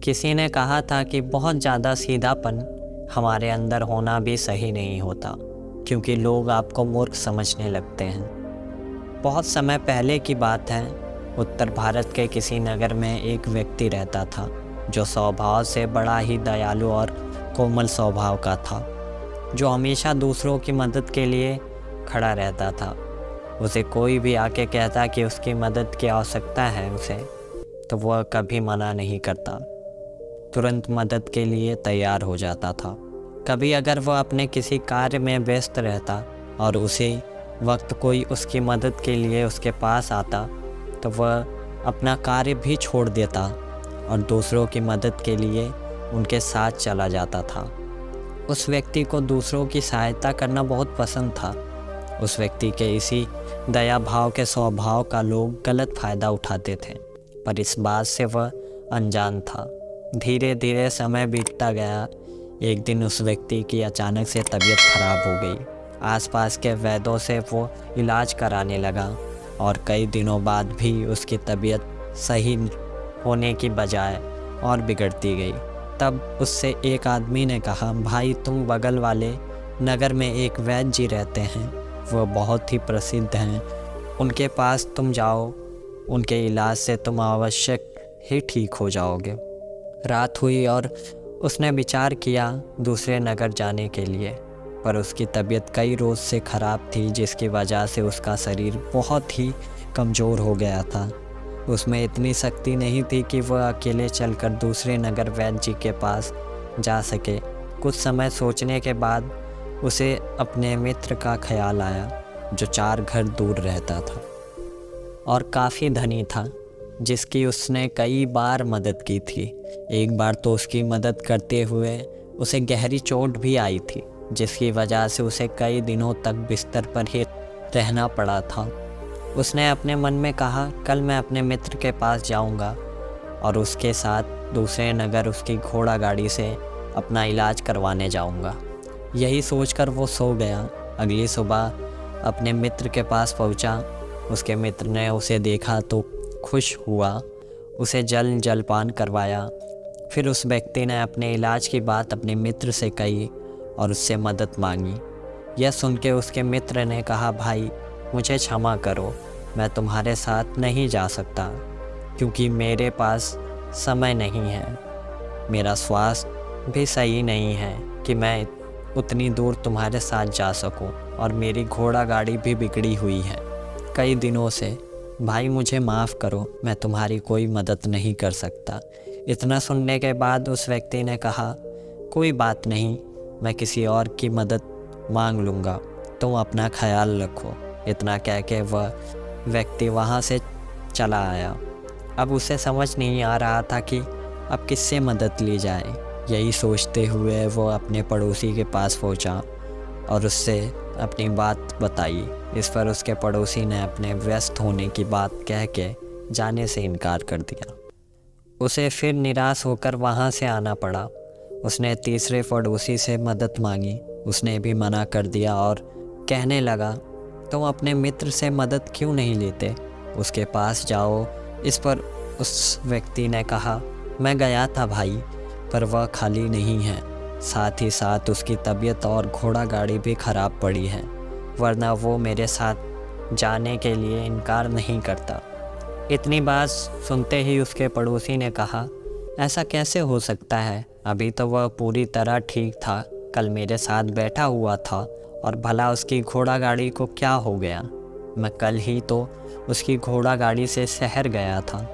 किसी ने कहा था कि बहुत ज़्यादा सीधापन हमारे अंदर होना भी सही नहीं होता, क्योंकि लोग आपको मूर्ख समझने लगते हैं। बहुत समय पहले की बात है, उत्तर भारत के किसी नगर में एक व्यक्ति रहता था जो स्वभाव से बड़ा ही दयालु और कोमल स्वभाव का था, जो हमेशा दूसरों की मदद के लिए खड़ा रहता था। उसे कोई भी आके कहता कि उसकी मदद की आवश्यकता है उसे, तो वह कभी मना नहीं करता, तुरंत मदद के लिए तैयार हो जाता था। कभी अगर वह अपने किसी कार्य में व्यस्त रहता और उसी वक्त कोई उसकी मदद के लिए उसके पास आता, तो वह अपना कार्य भी छोड़ देता और दूसरों की मदद के लिए उनके साथ चला जाता था। उस व्यक्ति को दूसरों की सहायता करना बहुत पसंद था। उस व्यक्ति के इसी दया भाव के स्वभाव का लोग गलत फ़ायदा उठाते थे, पर इस बात से वह अनजान था। धीरे धीरे समय बीतता गया। एक दिन उस व्यक्ति की अचानक से तबीयत खराब हो गई। आसपास के वैद्यों से वो इलाज कराने लगा और कई दिनों बाद भी उसकी तबीयत सही होने की बजाय और बिगड़ती गई। तब उससे एक आदमी ने कहा, भाई तुम बगल वाले नगर में एक वैद्य जी रहते हैं, वह बहुत ही प्रसिद्ध हैं, उनके पास तुम जाओ, उनके इलाज से तुम आवश्यक ही ठीक हो जाओगे। रात हुई और उसने विचार किया दूसरे नगर जाने के लिए, पर उसकी तबीयत कई रोज़ से ख़राब थी, जिसकी वजह से उसका शरीर बहुत ही कमज़ोर हो गया था। उसमें इतनी शक्ति नहीं थी कि वह अकेले चलकर दूसरे नगर वैद्य जी के पास जा सके। कुछ समय सोचने के बाद उसे अपने मित्र का ख्याल आया, जो 4 घर दूर रहता था और काफ़ी धनी था, जिसकी उसने कई बार मदद की थी। एक बार तो उसकी मदद करते हुए उसे गहरी चोट भी आई थी, जिसकी वजह से उसे कई दिनों तक बिस्तर पर ही रहना पड़ा था। उसने अपने मन में कहा, कल मैं अपने मित्र के पास जाऊंगा और उसके साथ दूसरे नगर उसकी घोड़ा गाड़ी से अपना इलाज करवाने जाऊंगा। यही सोचकर वो सो गया। अगली सुबह अपने मित्र के पास पहुंचा। उसके मित्र ने उसे देखा तो खुश हुआ, उसे जलपान करवाया। फिर उस व्यक्ति ने अपने इलाज की बात अपने मित्र से कही और उससे मदद मांगी। यह सुन के उसके मित्र ने कहा, भाई मुझे क्षमा करो, मैं तुम्हारे साथ नहीं जा सकता, क्योंकि मेरे पास समय नहीं है, मेरा स्वास्थ्य भी सही नहीं है कि मैं उतनी दूर तुम्हारे साथ जा सकूं, और मेरी घोड़ा गाड़ी भी बिगड़ी हुई है कई दिनों से। भाई मुझे माफ़ करो, मैं तुम्हारी कोई मदद नहीं कर सकता। इतना सुनने के बाद उस व्यक्ति ने कहा, कोई बात नहीं, मैं किसी और की मदद मांग लूँगा, तुम अपना ख्याल रखो। इतना कह के वह व्यक्ति वहाँ से चला आया। अब उसे समझ नहीं आ रहा था कि अब किससे मदद ली जाए। यही सोचते हुए वो अपने पड़ोसी के पास पहुँचा और उससे अपनी बात बताई। इस पर उसके पड़ोसी ने अपने व्यस्त होने की बात कह के जाने से इनकार कर दिया। उसे फिर निराश होकर वहाँ से आना पड़ा। उसने तीसरे पड़ोसी से मदद मांगी, उसने भी मना कर दिया और कहने लगा, तुम अपने मित्र से मदद क्यों नहीं लेते, उसके पास जाओ। इस पर उस व्यक्ति ने कहा, मैं गया था भाई, पर वह खाली नहीं है, साथ ही साथ उसकी तबीयत और घोड़ा गाड़ी भी ख़राब पड़ी है, वरना वो मेरे साथ जाने के लिए इनकार नहीं करता। इतनी बात सुनते ही उसके पड़ोसी ने कहा, ऐसा कैसे हो सकता है, अभी तो वह पूरी तरह ठीक था, कल मेरे साथ बैठा हुआ था, और भला उसकी घोड़ा गाड़ी को क्या हो गया, मैं कल ही तो उसकी घोड़ा गाड़ी से शहर गया था।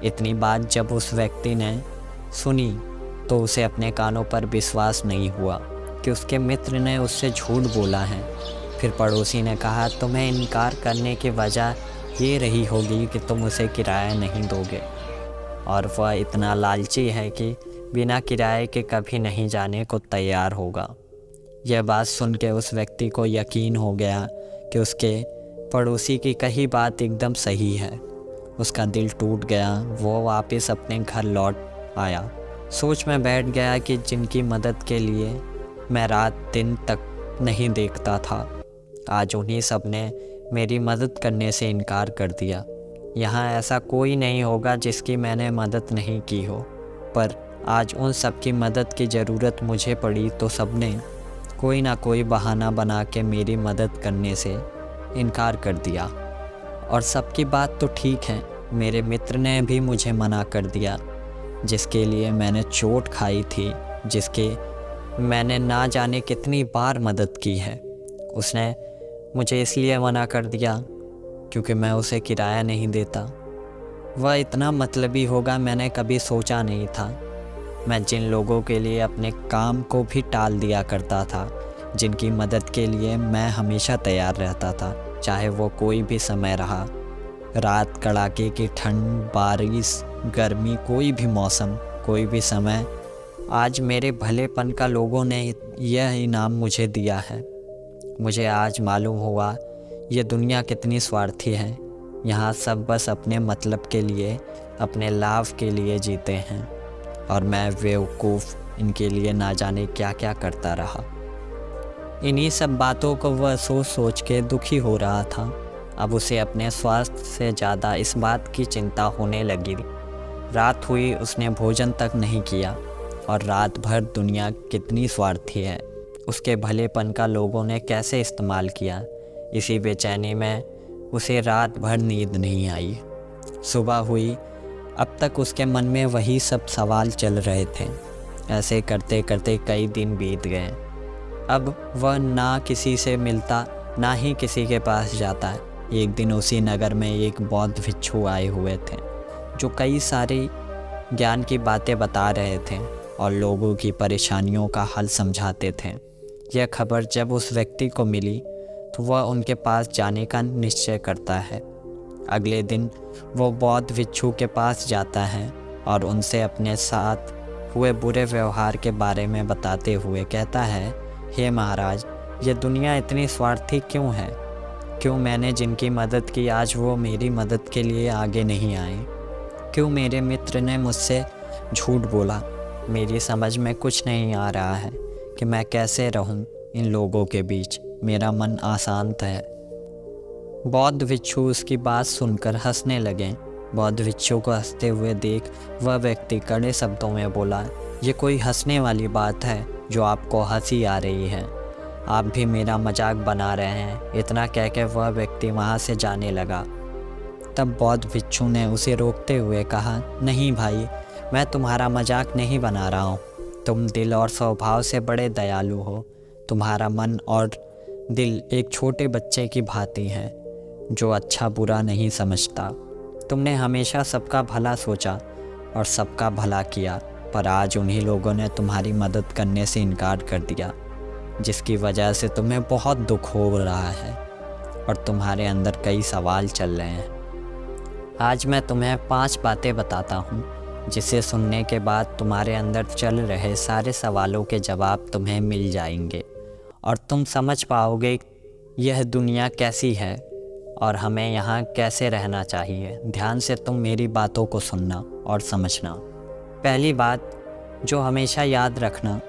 इतनी बात जब उस व्यक्ति ने सुनी तो उसे अपने कानों पर विश्वास नहीं हुआ कि उसके मित्र ने उससे झूठ बोला है। फिर पड़ोसी ने कहा, तुम्हें इनकार करने की वजह ये रही होगी कि तुम उसे किराया नहीं दोगे, और वह इतना लालची है कि बिना किराए के कभी नहीं जाने को तैयार होगा। यह बात सुन के उस व्यक्ति को यकीन हो गया कि उसके पड़ोसी की कही बात एकदम सही है। उसका दिल टूट गया। वो वापस अपने घर लौट आया। सोच में बैठ गया कि जिनकी मदद के लिए मैं रात दिन तक नहीं देखता था, आज उन्हीं सब ने मेरी मदद करने से इनकार कर दिया। यहाँ ऐसा कोई नहीं होगा जिसकी मैंने मदद नहीं की हो, पर आज उन सब की मदद की ज़रूरत मुझे पड़ी तो सबने कोई ना कोई बहाना बना के मेरी मदद करने से इनकार कर दिया। और सबकी बात तो ठीक है, मेरे मित्र ने भी मुझे मना कर दिया, जिसके लिए मैंने चोट खाई थी, जिसके मैंने ना जाने कितनी बार मदद की है। उसने मुझे इसलिए मना कर दिया क्योंकि मैं उसे किराया नहीं देता। वह इतना मतलबी होगा मैंने कभी सोचा नहीं था। मैं जिन लोगों के लिए अपने काम को भी टाल दिया करता था, जिनकी मदद के लिए मैं हमेशा तैयार रहता था, चाहे वो कोई भी समय रहा, रात, कड़ाके की ठंड, बारिश, गर्मी, कोई भी मौसम, कोई भी समय, आज मेरे भलेपन का लोगों ने यह इनाम मुझे दिया है। मुझे आज मालूम हुआ ये दुनिया कितनी स्वार्थी है। यहाँ सब बस अपने मतलब के लिए, अपने लाभ के लिए जीते हैं, और मैं बेवकूफ़ इनके लिए ना जाने क्या क्या करता रहा। इन्हीं सब बातों को वह सोच सोच के दुखी हो रहा था। अब उसे अपने स्वास्थ्य से ज़्यादा इस बात की चिंता होने लगी। रात हुई, उसने भोजन तक नहीं किया, और रात भर दुनिया कितनी स्वार्थी है, उसके भलेपन का लोगों ने कैसे इस्तेमाल किया, इसी बेचैनी में उसे रात भर नींद नहीं आई। सुबह हुई, अब तक उसके मन में वही सब सवाल चल रहे थे। ऐसे करते करते कई दिन बीत गए। अब वह ना किसी से मिलता, ना ही किसी के पास जाता है। एक दिन उसी नगर में एक बौद्ध भिक्षु आए हुए थे, जो कई सारी ज्ञान की बातें बता रहे थे और लोगों की परेशानियों का हल समझाते थे। यह खबर जब उस व्यक्ति को मिली तो वह उनके पास जाने का निश्चय करता है। अगले दिन वो बौद्ध भिक्षु के पास जाता है और उनसे अपने साथ हुए बुरे व्यवहार के बारे में बताते हुए कहता है, हे महाराज, ये दुनिया इतनी स्वार्थी क्यों है? क्यों मैंने जिनकी मदद की आज वो मेरी मदद के लिए आगे नहीं आए? क्यों मेरे मित्र ने मुझसे झूठ बोला? मेरी समझ में कुछ नहीं आ रहा है कि मैं कैसे रहूं इन लोगों के बीच। मेरा मन अशांत है। बौद्ध भिक्षु उसकी बात सुनकर हंसने लगे। बौद्ध भिक्षु को हंसते हुए देख वह व्यक्ति कड़े शब्दों में बोला, ये कोई हंसने वाली बात है जो आपको हंसी आ रही है? आप भी मेरा मजाक बना रहे हैं। इतना कह के वह व्यक्ति वहाँ से जाने लगा। तब बौद्ध भिक्षु ने उसे रोकते हुए कहा, नहीं भाई, मैं तुम्हारा मजाक नहीं बना रहा हूँ। तुम दिल और स्वभाव से बड़े दयालु हो। तुम्हारा मन और दिल एक छोटे बच्चे की भांति है जो अच्छा बुरा नहीं समझता। तुमने हमेशा सबका भला सोचा और सबका भला किया, पर आज उन्हीं लोगों ने तुम्हारी मदद करने से इनकार कर दिया, जिसकी वजह से तुम्हें बहुत दुख हो रहा है और तुम्हारे अंदर कई सवाल चल रहे हैं। आज मैं तुम्हें 5 बातें बताता हूँ, जिसे सुनने के बाद तुम्हारे अंदर चल रहे सारे सवालों के जवाब तुम्हें मिल जाएंगे और तुम समझ पाओगे यह दुनिया कैसी है और हमें यहाँ कैसे रहना चाहिए। ध्यान से तुम मेरी बातों को सुनना और समझना। पहली बात जो हमेशा याद रखना,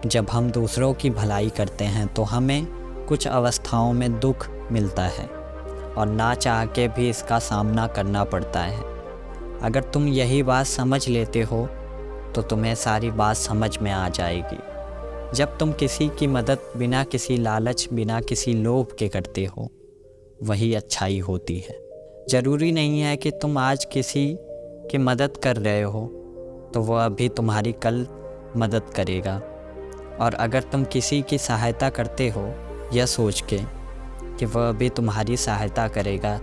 जब हम दूसरों की भलाई करते हैं तो हमें कुछ अवस्थाओं में दुख मिलता है और ना चाह के भी इसका सामना करना पड़ता है। अगर तुम यही बात समझ लेते हो तो तुम्हें सारी बात समझ में आ जाएगी। जब तुम किसी की मदद बिना किसी लालच, बिना किसी लोभ के करते हो, वही अच्छाई होती है। ज़रूरी नहीं है कि तुम आज किसी की मदद कर रहे हो तो वह अभी तुम्हारी कल मदद करेगा, और अगर तुम किसी की सहायता करते हो यह सोच के कि वह अभी तुम्हारी सहायता करेगा,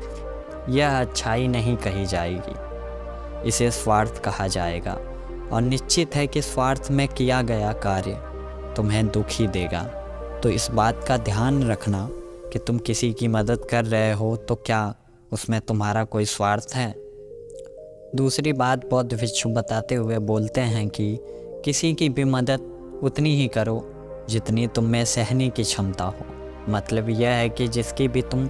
यह अच्छाई नहीं कही जाएगी, इसे स्वार्थ कहा जाएगा। और निश्चित है कि स्वार्थ में किया गया कार्य तुम्हें दुख ही देगा। तो इस बात का ध्यान रखना कि तुम किसी की मदद कर रहे हो तो क्या उसमें तुम्हारा कोई स्वार्थ है? दूसरी बात बौद्ध भिक्षु बताते हुए बोलते हैं कि किसी की भी मदद उतनी ही करो जितनी तुम में सहने की क्षमता हो। मतलब यह है कि जिसकी भी तुम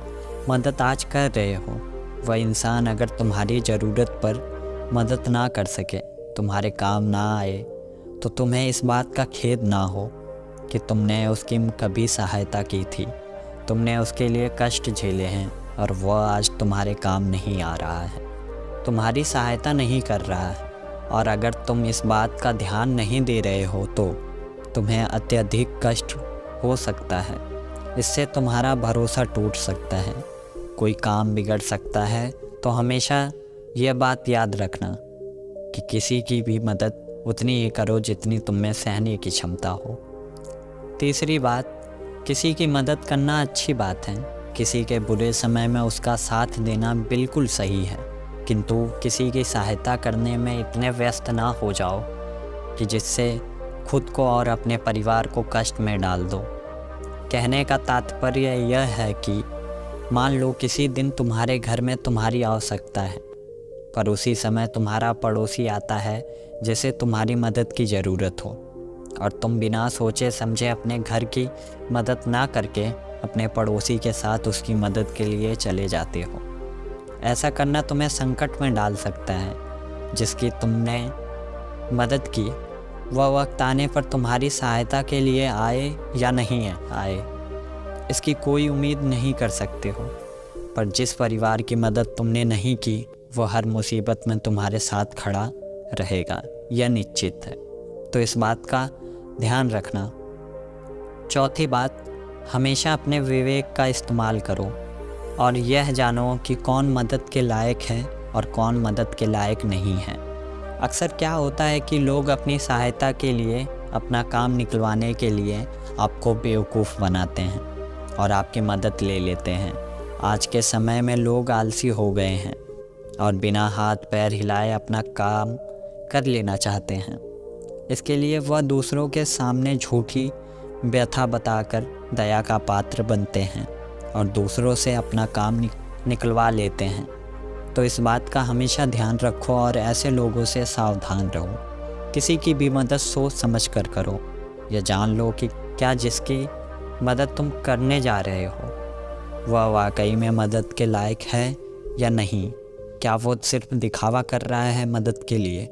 मदद आज कर रहे हो, वह इंसान अगर तुम्हारी ज़रूरत पर मदद ना कर सके, तुम्हारे काम ना आए, तो तुम्हें इस बात का खेद ना हो कि तुमने उसकी कभी सहायता की थी। तुमने उसके लिए कष्ट झेले हैं और वह आज तुम्हारे काम नहीं आ रहा है, तुम्हारी सहायता नहीं कर रहा है। और अगर तुम इस बात का ध्यान नहीं दे रहे हो तो तुम्हें अत्यधिक कष्ट हो सकता है। इससे तुम्हारा भरोसा टूट सकता है, कोई काम बिगड़ सकता है। तो हमेशा यह बात याद रखना कि किसी की भी मदद उतनी ही करो जितनी तुम में सहने की क्षमता हो। तीसरी बात, किसी की मदद करना अच्छी बात है। किसी के बुरे समय में उसका साथ देना बिल्कुल सही है, किंतु किसी की सहायता करने में इतने व्यस्त ना हो जाओ कि जिससे खुद को और अपने परिवार को कष्ट में डाल दो। कहने का तात्पर्य यह है कि मान लो किसी दिन तुम्हारे घर में तुम्हारी आवश्यकता है, पर उसी समय तुम्हारा पड़ोसी आता है जिसे तुम्हारी मदद की ज़रूरत हो, और तुम बिना सोचे समझे अपने घर की मदद ना करके अपने पड़ोसी के साथ उसकी मदद के लिए चले जाते हो। ऐसा करना तुम्हें संकट में डाल सकता है। जिसकी तुमने मदद की वह वक्त आने पर तुम्हारी सहायता के लिए आए या नहीं आए, इसकी कोई उम्मीद नहीं कर सकते हो। पर जिस परिवार की मदद तुमने नहीं की वह हर मुसीबत में तुम्हारे साथ खड़ा रहेगा, यह निश्चित है। तो इस बात का ध्यान रखना। चौथी बात, हमेशा अपने विवेक का इस्तेमाल करो और यह जानो कि कौन मदद के लायक है और कौन मदद के लायक नहीं है। अक्सर क्या होता है कि लोग अपनी सहायता के लिए, अपना काम निकलवाने के लिए आपको बेवकूफ़ बनाते हैं और आपकी मदद ले लेते हैं। आज के समय में लोग आलसी हो गए हैं और बिना हाथ पैर हिलाए अपना काम कर लेना चाहते हैं। इसके लिए वह दूसरों के सामने झूठी व्यथा बताकर दया का पात्र बनते हैं और दूसरों से अपना काम निकलवा लेते हैं। तो इस बात का हमेशा ध्यान रखो और ऐसे लोगों से सावधान रहो। किसी की भी मदद सोच समझ कर करो। यह जान लो कि क्या जिसकी मदद तुम करने जा रहे हो वह वाकई में मदद के लायक है या नहीं। क्या वो सिर्फ दिखावा कर रहा है मदद के लिए?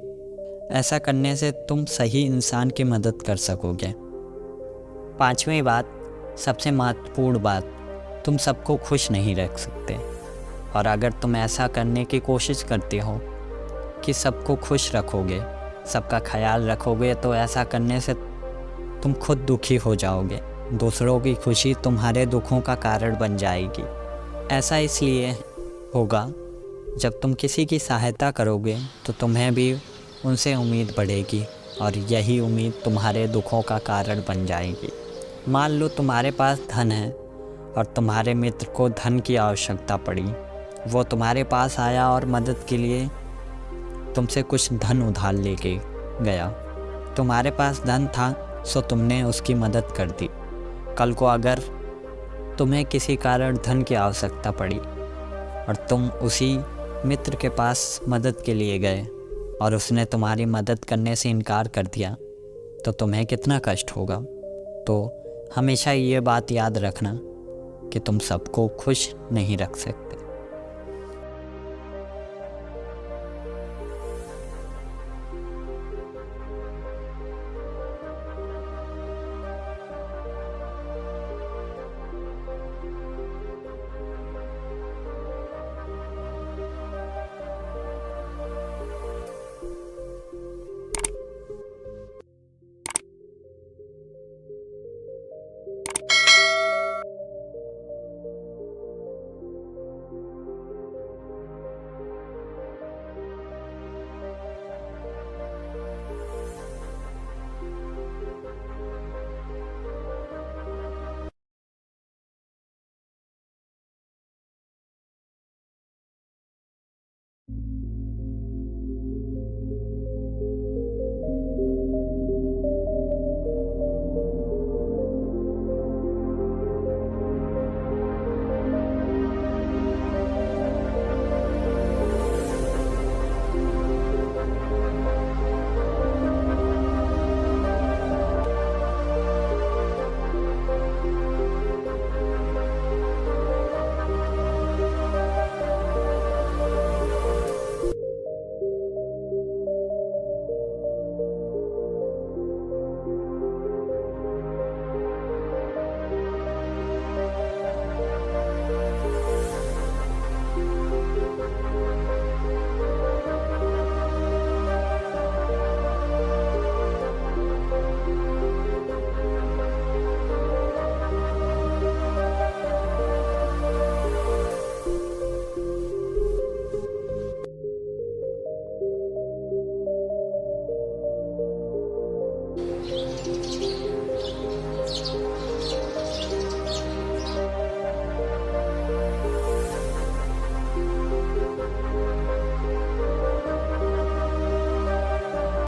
ऐसा करने से तुम सही इंसान की मदद कर सकोगे। पांचवी बात, सबसे महत्वपूर्ण बात, तुम सबको खुश नहीं रख सकते। और अगर तुम ऐसा करने की कोशिश करते हो कि सबको खुश रखोगे, सबका ख्याल रखोगे, तो ऐसा करने से तुम खुद दुखी हो जाओगे। दूसरों की खुशी तुम्हारे दुखों का कारण बन जाएगी। ऐसा इसलिए होगा जब तुम किसी की सहायता करोगे तो तुम्हें भी उनसे उम्मीद बढ़ेगी और यही उम्मीद तुम्हारे दुखों का कारण बन जाएगी। मान लो तुम्हारे पास धन है और तुम्हारे मित्र को धन की आवश्यकता पड़ी। वो तुम्हारे पास आया और मदद के लिए तुमसे कुछ धन उधार लेके गया। तुम्हारे पास धन था सो तुमने उसकी मदद कर दी। कल को अगर तुम्हें किसी कारण धन की आवश्यकता पड़ी और तुम उसी मित्र के पास मदद के लिए गए और उसने तुम्हारी मदद करने से इनकार कर दिया तो तुम्हें कितना कष्ट होगा। तो हमेशा ये बात याद रखना कि तुम सबको खुश नहीं रख सकते।